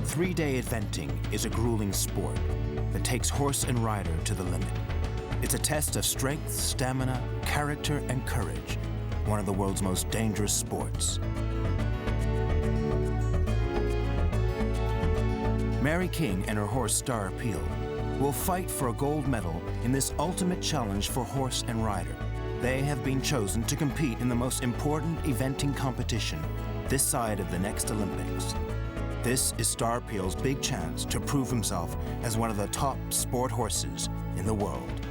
Three-day eventing is a grueling sport that takes horse and rider to the limit. It's a test of strength, stamina, character, and courage, one of the world's most dangerous sports. Mary King and her horse Star Appeal will fight for a gold medal in this ultimate challenge for horse and rider. They have been chosen to compete in the most important eventing competition this side of the next Olympics. This is Star Appeal's big chance to prove himself as one of the top sport horses in the world.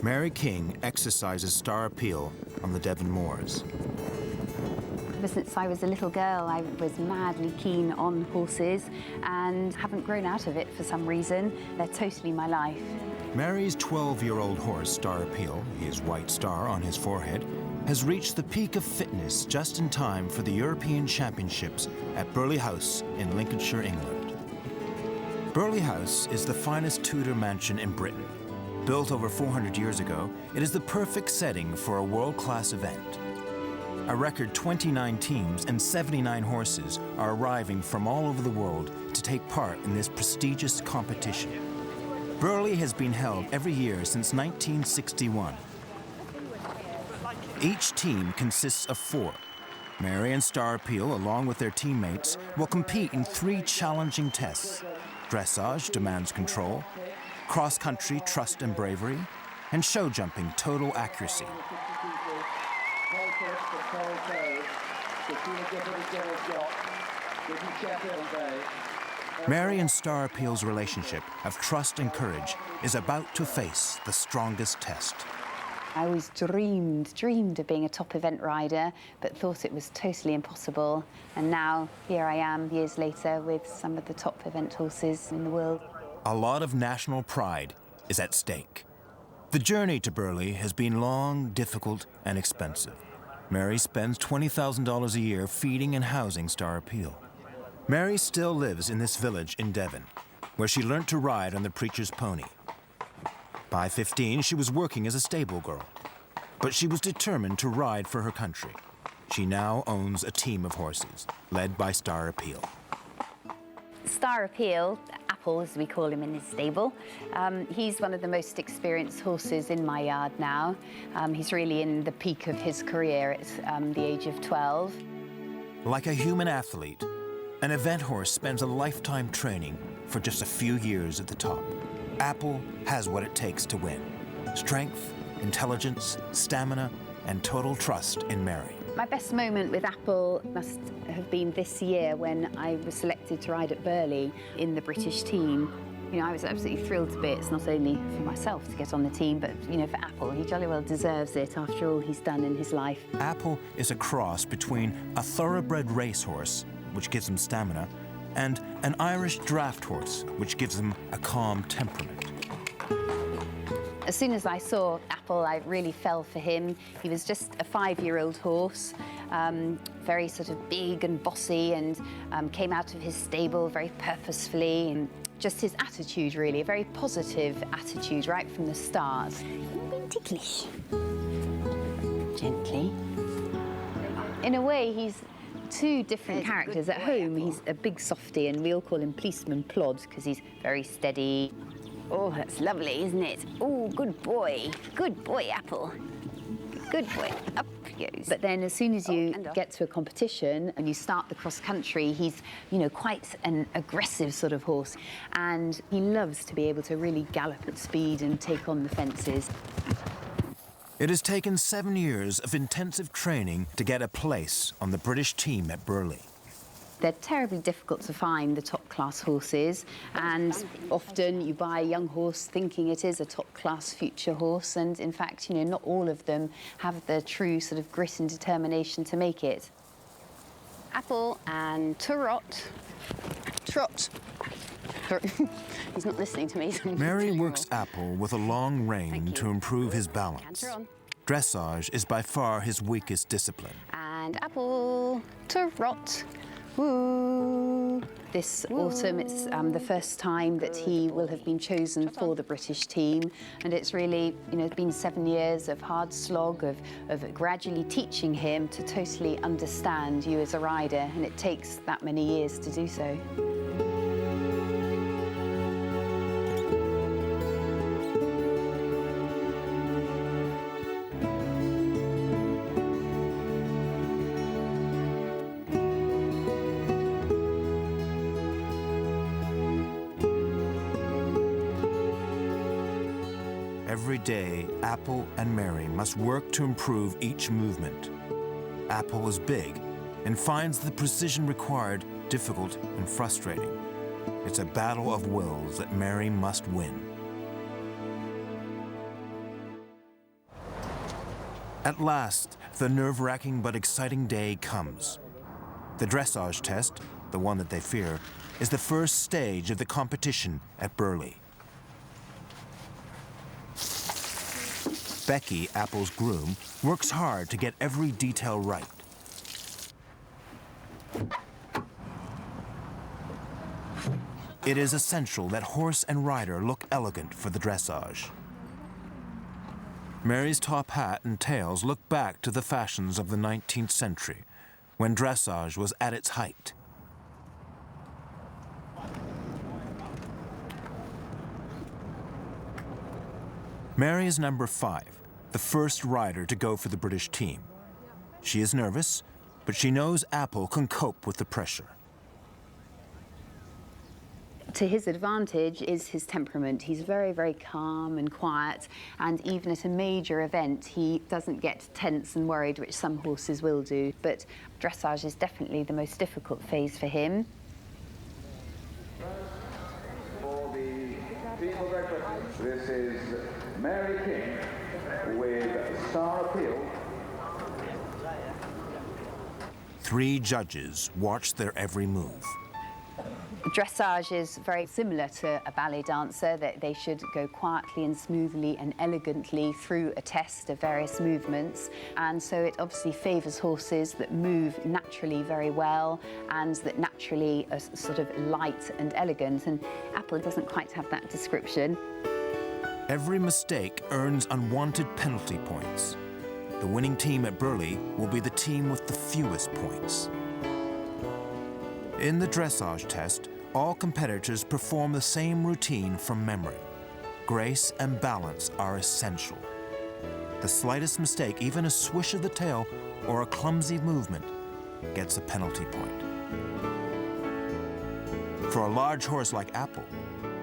Mary King exercises Star Appeal on the Devon moors. Ever since I was a little girl, I was madly keen on horses and haven't grown out of it for some reason. They're totally my life. Mary's 12-year-old horse, Star Appeal, his white star on his forehead, has reached the peak of fitness just in time for the European Championships at Burghley House in Lincolnshire, England. Burghley House is the finest Tudor mansion in Britain. Built over 400 years ago, it is the perfect setting for a world-class event. A record 29 teams and 79 horses are arriving from all over the world to take part in this prestigious competition. Burghley has been held every year since 1961. Each team consists of 4. Mary and Star Appeal, along with their teammates, will compete in 3 challenging tests. Dressage demands control, cross-country trust and bravery, and show jumping total accuracy. Mary and Star Appeal's relationship of trust and courage is about to face the strongest test. I always dreamed of being a top event rider, but thought it was totally impossible. And now here I am, years later, with some of the top event horses in the world. A lot of national pride is at stake. The journey to Burghley has been long, difficult, and expensive. Mary spends $20,000 a year feeding and housing Star Appeal. Mary still lives in this village in Devon, where she learnt to ride on the preacher's pony. By 15, she was working as a stable girl, but she was determined to ride for her country. She now owns a team of horses, led by Star Appeal. Star Appeal, Apple as we call him in his stable, he's one of the most experienced horses in my yard now. He's really in the peak of his career at the age of 12. Like a human athlete, an event horse spends a lifetime training for just a few years at the top. Apple has what it takes to win: strength, intelligence, stamina, and total trust in Mary. My best moment with Apple must have been this year when I was selected to ride at Burghley in the British team. You know, I was absolutely thrilled to bits, not only for myself to get on the team, but, you know, for Apple. He jolly well deserves it after all he's done in his life. Apple is a cross between a thoroughbred racehorse, which gives him stamina, and an Irish draft horse, which gives him a calm temperament. As soon as I saw Apple, I really fell for him. He was just a 5-year-old horse, very sort of big and bossy, and came out of his stable very purposefully, and just his attitude, really, a very positive attitude right from the start. Being ticklish. Gently. In a way, he's 2 different characters. At home, he's a big softy, and we all call him Policeman Plod, because he's very steady. Oh, that's lovely, isn't it? Oh, good boy. Good boy, Apple. Good boy. Up he goes. But then as soon as you get to a competition and you start the cross-country, he's, you know, quite an aggressive sort of horse. And he loves to be able to really gallop at speed and take on the fences. It has taken 7 years of intensive training to get a place on the British team at Burghley. They're terribly difficult to find, the top-class horses, and often you buy a young horse thinking it is a top-class future horse, and in fact, you know, not all of them have the true sort of grit and determination to make it. Apple and trot. Trot. He's not listening to me. So Mary works Apple with a long rein to improve his balance. Dressage is by far his weakest discipline. And Apple, trot. Woo. This autumn, it's the first time that he will have been chosen for the British team. And it's really, it's been 7 years of hard slog, of gradually teaching him to totally understand you as a rider. And it takes that many years to do so. Every day, Apple and Mary must work to improve each movement. Apple is big and finds the precision required difficult and frustrating. It's a battle of wills that Mary must win. At last, the nerve-wracking but exciting day comes. The dressage test, the one that they fear, is the first stage of the competition at Burghley. Becky, Apple's groom, works hard to get every detail right. It is essential that horse and rider look elegant for the dressage. Mary's top hat and tails look back to the fashions of the 19th century, when dressage was at its height. Mary is number 5, the first rider to go for the British team. She is nervous, but she knows Apple can cope with the pressure. To his advantage is his temperament. He's very, very calm and quiet, and even at a major event, he doesn't get tense and worried, which some horses will do. But dressage is definitely the most difficult phase for him. For the team of breakfast, this is Mary King with Star Appeal. 3 judges watch their every move. Dressage is very similar to a ballet dancer, that they should go quietly and smoothly and elegantly through a test of various movements. And so it obviously favours horses that move naturally very well and that naturally are sort of light and elegant. And Apple doesn't quite have that description. Every mistake earns unwanted penalty points. The winning team at Burghley will be the team with the fewest points. In the dressage test, all competitors perform the same routine from memory. Grace and balance are essential. The slightest mistake, even a swish of the tail or a clumsy movement, gets a penalty point. For a large horse like Apple,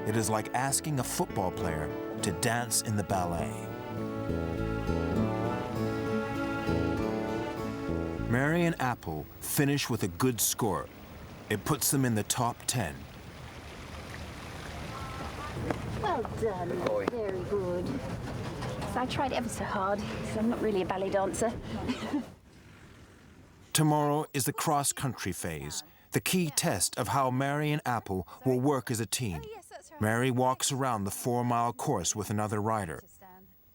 it is like asking a football player to dance in the ballet. Mary and Apple finish with a good score. It puts them in the top 10. Well done. Very good. So I tried ever so hard, so I'm not really a ballet dancer. Tomorrow is the cross-country phase, the key test of how Mary and Apple will work as a team. Mary walks around the 4-mile course with another rider.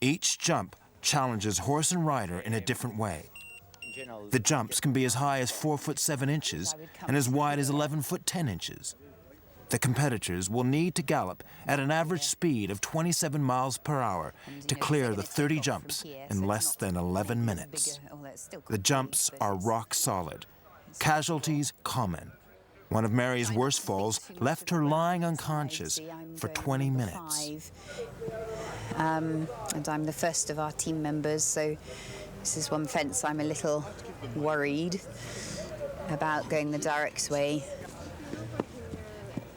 Each jump challenges horse and rider in a different way. The jumps can be as high as 4 foot 7 inches and as wide as 11 foot 10 inches. The competitors will need to gallop at an average speed of 27 miles per hour to clear the 30 jumps in less than 11 minutes. The jumps are rock solid. Casualties common. One of Mary's worst falls left her lying unconscious for 20 minutes. And I'm the first of our team members, so this is one fence I'm a little worried about going the direct way.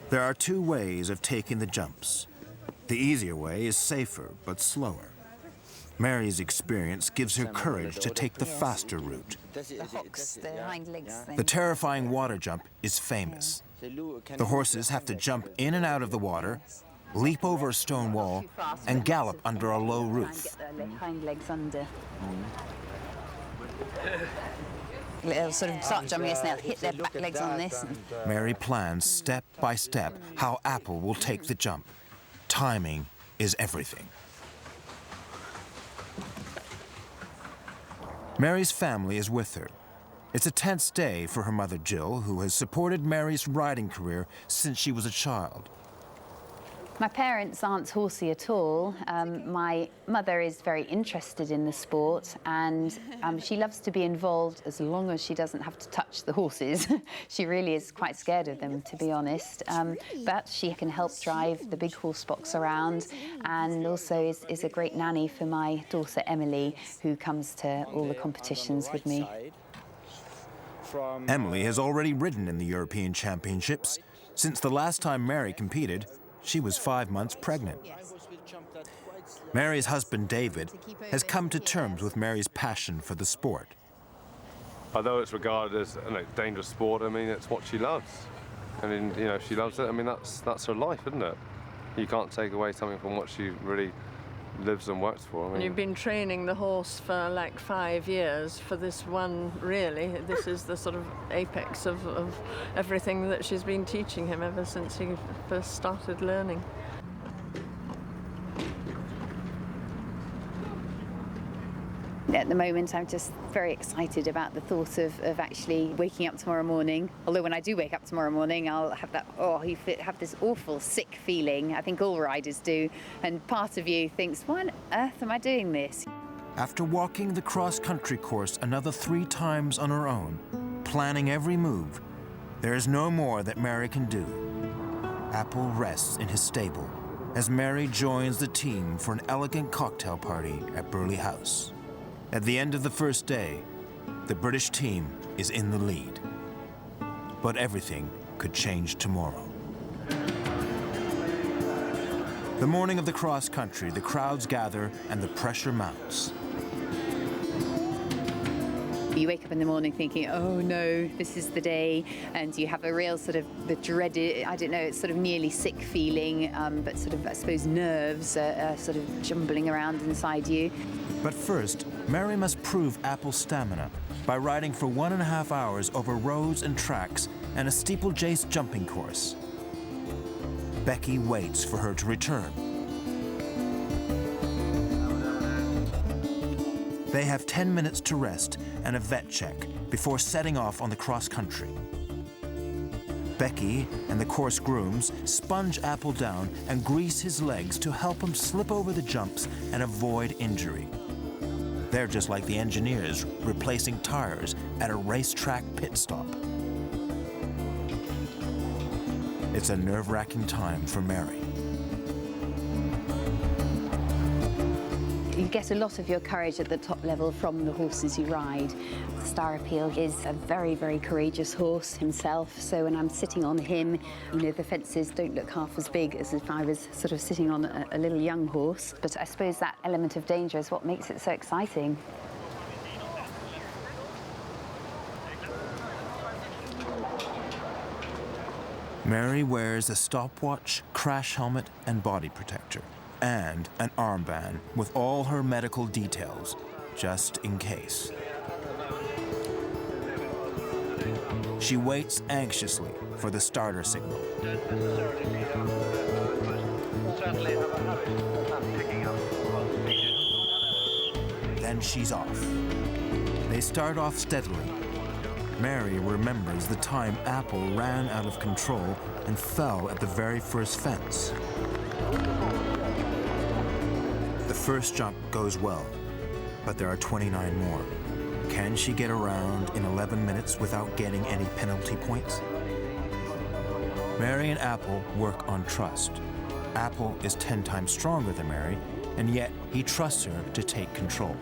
There are 2 ways of taking the jumps. The easier way is safer but slower. Mary's experience gives her courage to take the faster route. The hocks, the hind legs thing. The terrifying water jump is famous. The horses have to jump in and out of the water, leap over a stone wall, and gallop under a low roof. Get their hind legs under. They'll sort of start jumping us and they'll hit their back legs on this. Mary plans step by step how Apple will take the jump. Timing is everything. Mary's family is with her. It's a tense day for her mother, Jill, who has supported Mary's riding career since she was a child. My parents aren't horsey at all. My mother is very interested in the sport, and she loves to be involved as long as she doesn't have to touch the horses. She really is quite scared of them, to be honest. But she can help drive the big horse box around, and also is a great nanny for my daughter Emily, who comes to all the competitions with me. Emily has already ridden in the European Championships. Since the last time Mary competed, she was 5 months pregnant. Mary's husband, David, has come to terms with Mary's passion for the sport. Although it's regarded as a dangerous sport, I mean, it's what she loves. I mean, you know, if she loves it, I mean, that's her life, isn't it? You can't take away something from what she really lives and works for. I mean, and you've been training the horse for like 5 years for this one, really. This is the sort of apex of everything that she's been teaching him ever since he first started learning. At the moment, I'm just very excited about the thought of actually waking up tomorrow morning. Although when I do wake up tomorrow morning, I'll have that, you have this awful sick feeling. I think all riders do. And part of you thinks, why on earth am I doing this? After walking the cross-country course another 3 times on her own, planning every move, there is no more that Mary can do. Apple rests in his stable as Mary joins the team for an elegant cocktail party at Burghley House. At the end of the first day, the British team is in the lead. But everything could change tomorrow. The morning of the cross-country, the crowds gather and the pressure mounts. You wake up in the morning thinking, oh no, this is the day, and you have a real sort of the dreaded, I don't know, it's sort of nearly sick feeling, but sort of, I suppose, nerves are sort of jumbling around inside you. But first, Mary must prove Apple's stamina by riding for 1.5 hours over roads and tracks and a steeplechase jumping course. Becky waits for her to return. They have 10 minutes to rest and a vet check before setting off on the cross-country. Becky and the course grooms sponge Apple down and grease his legs to help him slip over the jumps and avoid injury. They're just like the engineers replacing tires at a racetrack pit stop. It's a nerve-wracking time for Mary. You get a lot of your courage at the top level from the horses you ride. Star Appeal is a very, very courageous horse himself, so when I'm sitting on him, you know, the fences don't look half as big as if I was sort of sitting on a little young horse. But I suppose that element of danger is what makes it so exciting. Mary wears a stopwatch, crash helmet, and body protector, and an armband with all her medical details, just in case. She waits anxiously for the starter signal. Then she's off. They start off steadily. Mary remembers the time Apple ran out of control and fell at the very first fence. The first jump goes well, but there are 29 more. Can she get around in 11 minutes without getting any penalty points? Mary and Apple work on trust. Apple is 10 times stronger than Mary, and yet he trusts her to take control.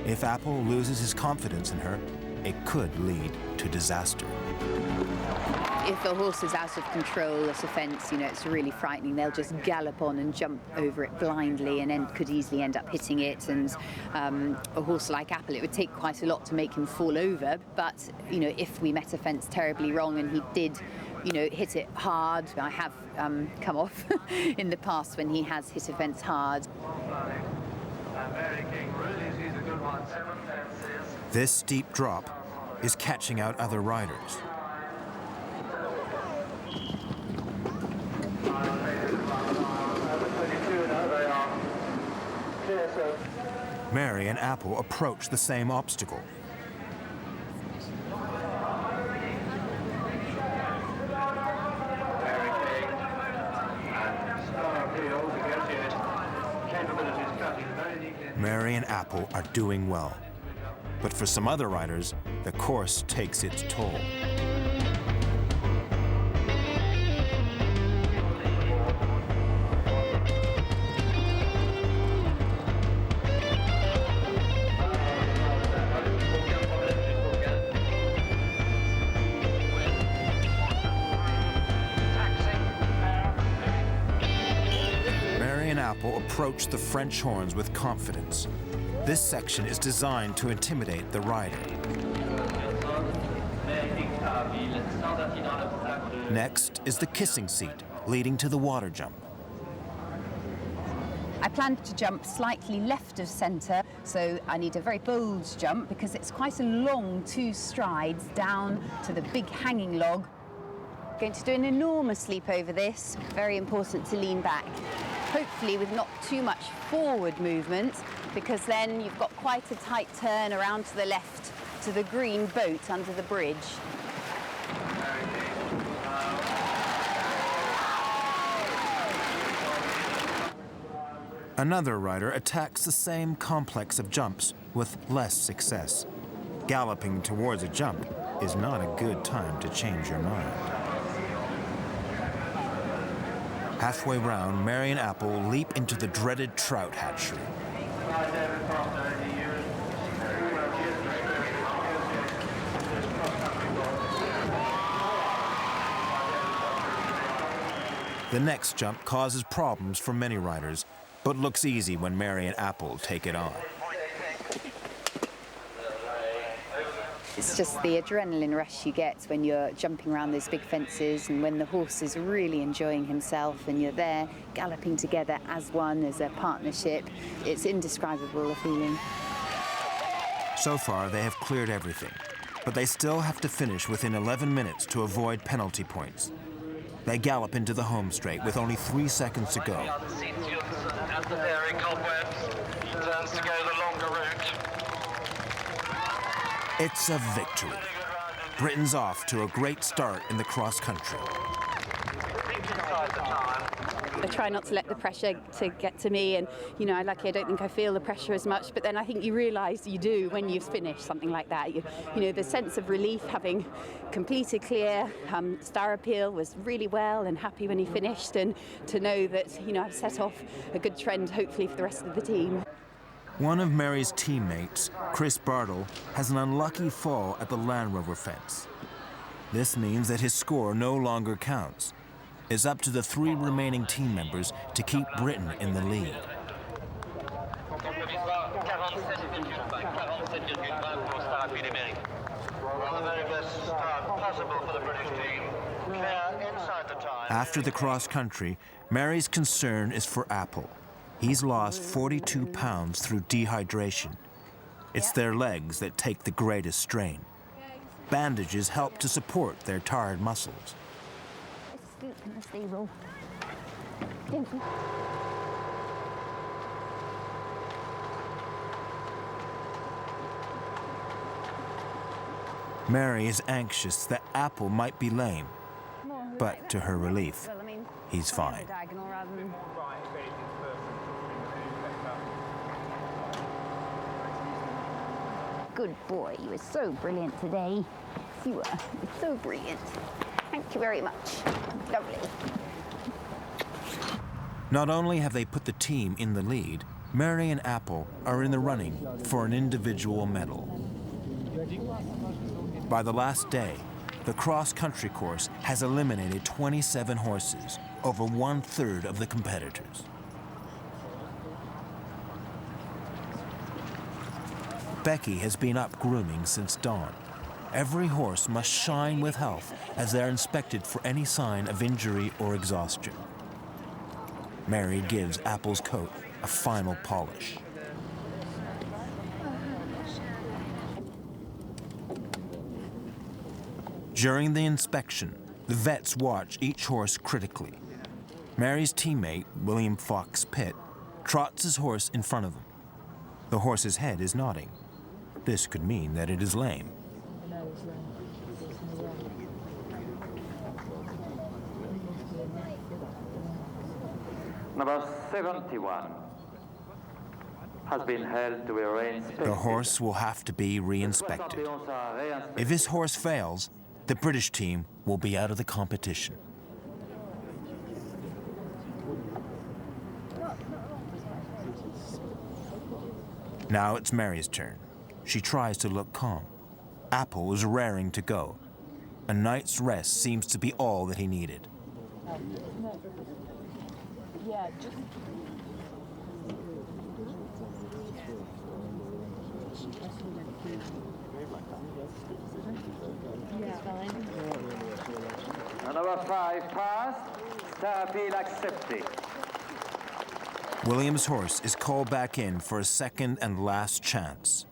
If Apple loses his confidence in her, it could lead to disaster. If a horse is out of control at a fence, you know, it's really frightening. They'll just gallop on and jump over it blindly and could easily end up hitting it. And a horse like Apple, it would take quite a lot to make him fall over. But, you know, if we met a fence terribly wrong and he did, you know, hit it hard, I have come off in the past when he has hit a fence hard. This steep drop is catching out other riders. Mary and Apple approach the same obstacle. Mary and Apple are doing well. But for some other riders, the course takes its toll. Mary and Apple approach the French horns with confidence. This section is designed to intimidate the rider. Next is the kissing seat, leading to the water jump. I plan to jump slightly left of centre, so I need a very bold jump because it's quite a long 2 strides down to the big hanging log. Going to do an enormous leap over this, very important to lean back. Hopefully with not too much forward movement, because then you've got quite a tight turn around to the left to the green boat under the bridge. Another rider attacks the same complex of jumps with less success. Galloping towards a jump is not a good time to change your mind. Halfway round, Mary and Apple leap into the dreaded trout hatchery. The next jump causes problems for many riders, but looks easy when Mary and Apple take it on. It's just the adrenaline rush you get when you're jumping around those big fences and when the horse is really enjoying himself and you're there galloping together as one, as a partnership. It's indescribable a feeling. So far, they have cleared everything, but they still have to finish within 11 minutes to avoid penalty points. They gallop into the home straight with only 3 seconds to go. As the dairy cobwebs turns to go the longer route. It's a victory. Britain's off to a great start in the cross country. I try not to let the pressure to get to me, and you know, luckily I don't think I feel the pressure as much, but then I think you realise you do when you've finished something like that. You know, the sense of relief having completed clear. Star Appeal was really well and happy when he finished, and to know that, you know, I've set off a good trend hopefully for the rest of the team. One of Mary's teammates, Chris Burghley, has an unlucky fall at the Land Rover fence. This means that his score no longer counts. It's up to the 3 remaining team members to keep Britain in the lead. After the cross country, Mary's concern is for Apple. He's lost 42 pounds through dehydration. It's their legs that take the greatest strain. Bandages help to support their tired muscles. Mary is anxious that Apple might be lame, but to her relief, he's fine. Good boy, you were so brilliant today. You were so brilliant. Thank you very much. Lovely. Not only have they put the team in the lead, Mary and Apple are in the running for an individual medal. By the last day, the cross-country course has eliminated 27 horses, over 1/3 of the competitors. Becky has been up grooming since dawn. Every horse must shine with health as they're inspected for any sign of injury or exhaustion. Mary gives Apple's coat a final polish. During the inspection, the vets watch each horse critically. Mary's teammate, William Fox Pitt, trots his horse in front of him. The horse's head is nodding. This could mean that it is lame. Number 71 has been held to be re-inspected. The horse will have to be re-inspected. If his horse fails, the British team will be out of the competition. Now it's Mary's turn. She tries to look calm. Apple is raring to go. A night's rest seems to be all that he needed. Number 5 passed. Star appeal accepted. William's horse is called back in for a second and last chance.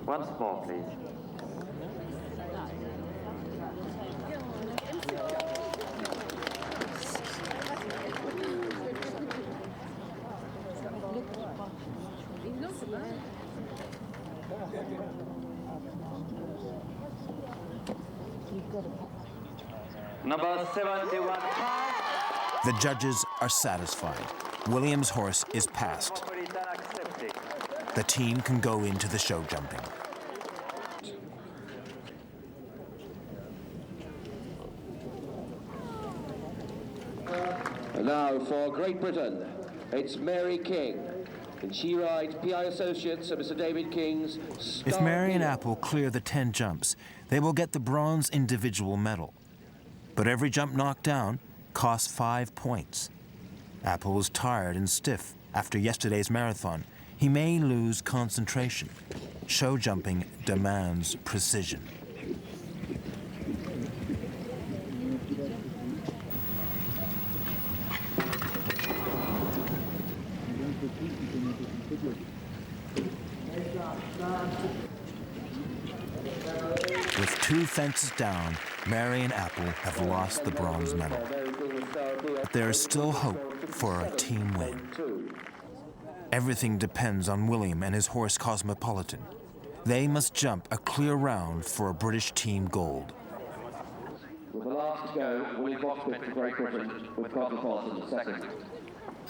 Once more, please. Number 71 passed. The judges are satisfied. William's horse is passed. Accepted. The team can go into the show jumping. And now for Great Britain, it's Mary King. And she rides PI Associates of Mr. David King's Star If Mary and Appeal. Apple clear the 10 jumps, they will get the bronze individual medal. But every jump knocked down costs 5 points. Apple was tired and stiff after yesterday's marathon. He may lose concentration. Show jumping demands precision. With 2 fences down, Mary and Apple have lost the bronze medal. But there is still hope for a team win. Everything depends on William and his horse Cosmopolitan. They must jump a clear round for a British team gold. With the last to go, William Fox Pitt for Great Britain, with Cosmopolitan second.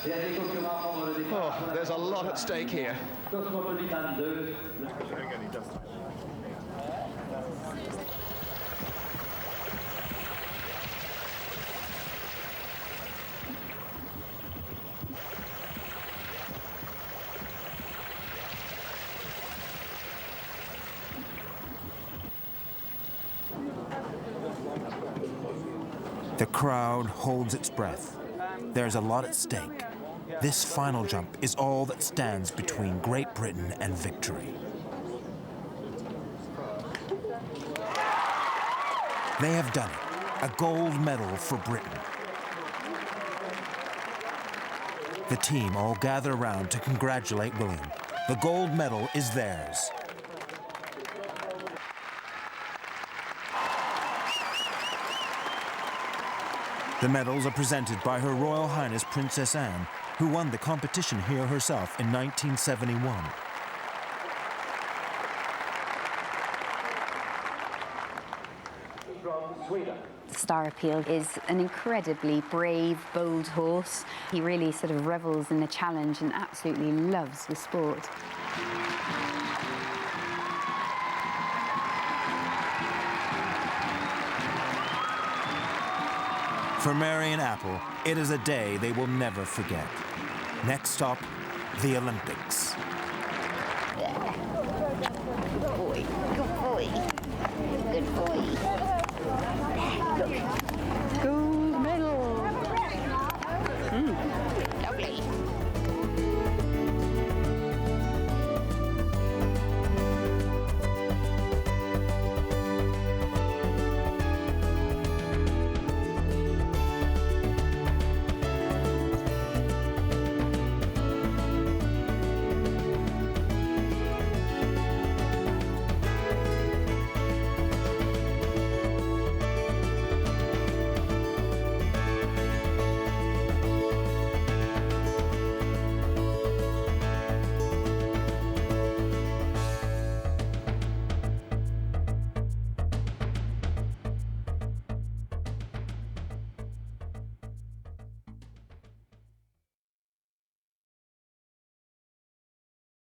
Oh, there's a lot at stake here. The crowd holds its breath. There's a lot at stake. This final jump is all that stands between Great Britain and victory. They have done it. A gold medal for Britain. The team all gather around to congratulate William. The gold medal is theirs. The medals are presented by Her Royal Highness Princess Anne, who won the competition here herself in 1971. The Star Appeal is an incredibly brave, bold horse. He really sort of revels in the challenge and absolutely loves the sport. For Mary and Apple, it is a day they will never forget. Next stop, the Olympics. Good boy, good boy, good boy. Look, gold medal.